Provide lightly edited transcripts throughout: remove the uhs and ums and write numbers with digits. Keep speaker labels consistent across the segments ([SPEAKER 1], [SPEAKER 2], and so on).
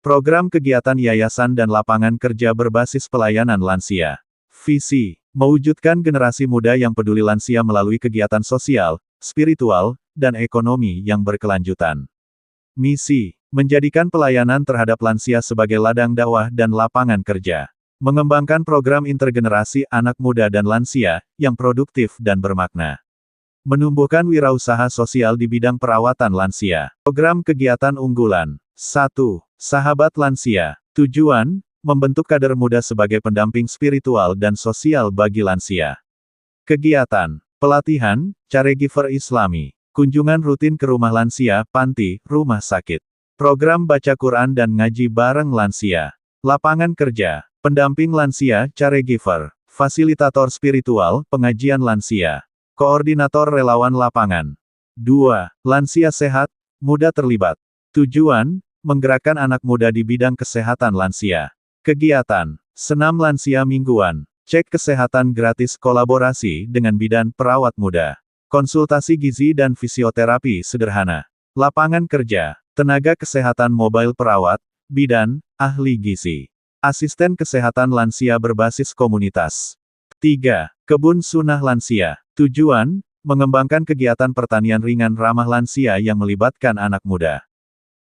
[SPEAKER 1] Program kegiatan yayasan dan lapangan kerja berbasis pelayanan lansia. Visi: mewujudkan generasi muda yang peduli lansia melalui kegiatan sosial, spiritual, dan ekonomi yang berkelanjutan. Misi: menjadikan pelayanan terhadap lansia sebagai ladang dakwah dan lapangan kerja. Mengembangkan program intergenerasi anak muda dan lansia, yang produktif dan bermakna. Menumbuhkan wirausaha sosial di bidang perawatan lansia. Program kegiatan unggulan. 1. Sahabat Lansia. Tujuan: membentuk kader muda sebagai pendamping spiritual dan sosial bagi lansia. Kegiatan: pelatihan, caregiver Islami. Kunjungan rutin ke rumah lansia, panti, rumah sakit. Program baca Quran dan ngaji bareng lansia. Lapangan kerja: pendamping lansia, caregiver. Fasilitator spiritual, pengajian lansia. Koordinator relawan lapangan. 2. Lansia sehat, muda terlibat. Tujuan: menggerakkan anak muda di bidang kesehatan lansia. Kegiatan: senam lansia mingguan. Cek kesehatan gratis kolaborasi dengan bidan perawat muda. Konsultasi gizi dan fisioterapi sederhana. Lapangan kerja: tenaga kesehatan mobile perawat, bidan, ahli gizi. Asisten kesehatan lansia berbasis komunitas. 3. Kebun sunnah lansia. Tujuan: mengembangkan kegiatan pertanian ringan ramah lansia yang melibatkan anak muda.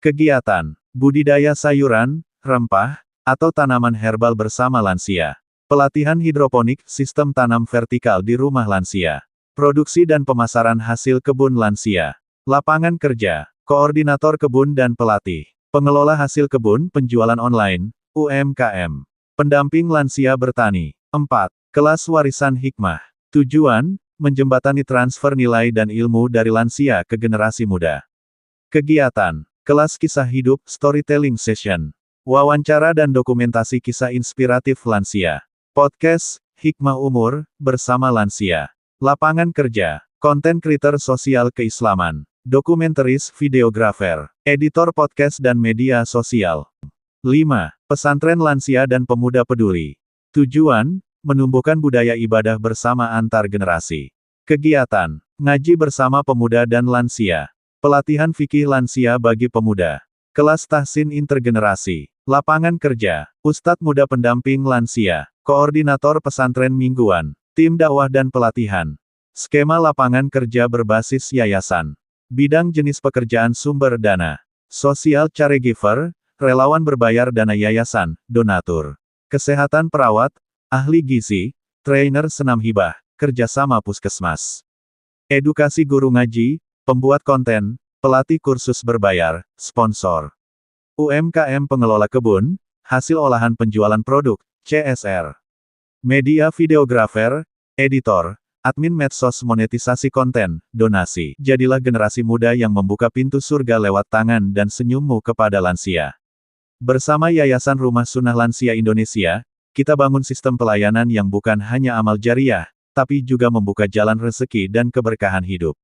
[SPEAKER 1] Kegiatan: budidaya sayuran, rempah, atau tanaman herbal bersama lansia. Pelatihan hidroponik, sistem tanam vertikal di rumah lansia. Produksi dan pemasaran hasil kebun lansia. Lapangan kerja: koordinator kebun dan pelatih. Pengelola hasil kebun, penjualan online, UMKM. Pendamping lansia bertani. 4. Kelas warisan hikmah. Tujuan: menjembatani transfer nilai dan ilmu dari lansia ke generasi muda. Kegiatan: kelas kisah hidup, storytelling session. Wawancara dan dokumentasi kisah inspiratif lansia. Podcast, Hikmah Umur, bersama lansia. Lapangan kerja: konten creator sosial keislaman. Dokumentaris, videografer. Editor podcast dan media sosial. 5. Pesantren lansia dan pemuda peduli. Tujuan: menumbuhkan budaya ibadah bersama antar generasi. Kegiatan: ngaji bersama pemuda dan lansia. Pelatihan fikih lansia bagi pemuda. Kelas tahsin intergenerasi. Lapangan kerja: ustadz muda pendamping lansia. Koordinator pesantren mingguan. Tim dakwah dan pelatihan. Skema lapangan kerja berbasis yayasan. Bidang jenis pekerjaan sumber dana. Sosial caregiver, relawan berbayar dana yayasan, donatur. Kesehatan perawat, ahli gizi, trainer senam hibah, kerjasama puskesmas. Edukasi guru ngaji, pembuat konten, pelatih kursus berbayar, sponsor. UMKM pengelola kebun, hasil olahan penjualan produk, CSR. Media videografer, editor, admin medsos monetisasi konten, donasi. Jadilah generasi muda yang membuka pintu surga lewat tangan dan senyummu kepada lansia. Bersama Yayasan Rumah Sunnah Lansia Indonesia, kita bangun sistem pelayanan yang bukan hanya amal jariah, tapi juga membuka jalan rezeki dan keberkahan hidup.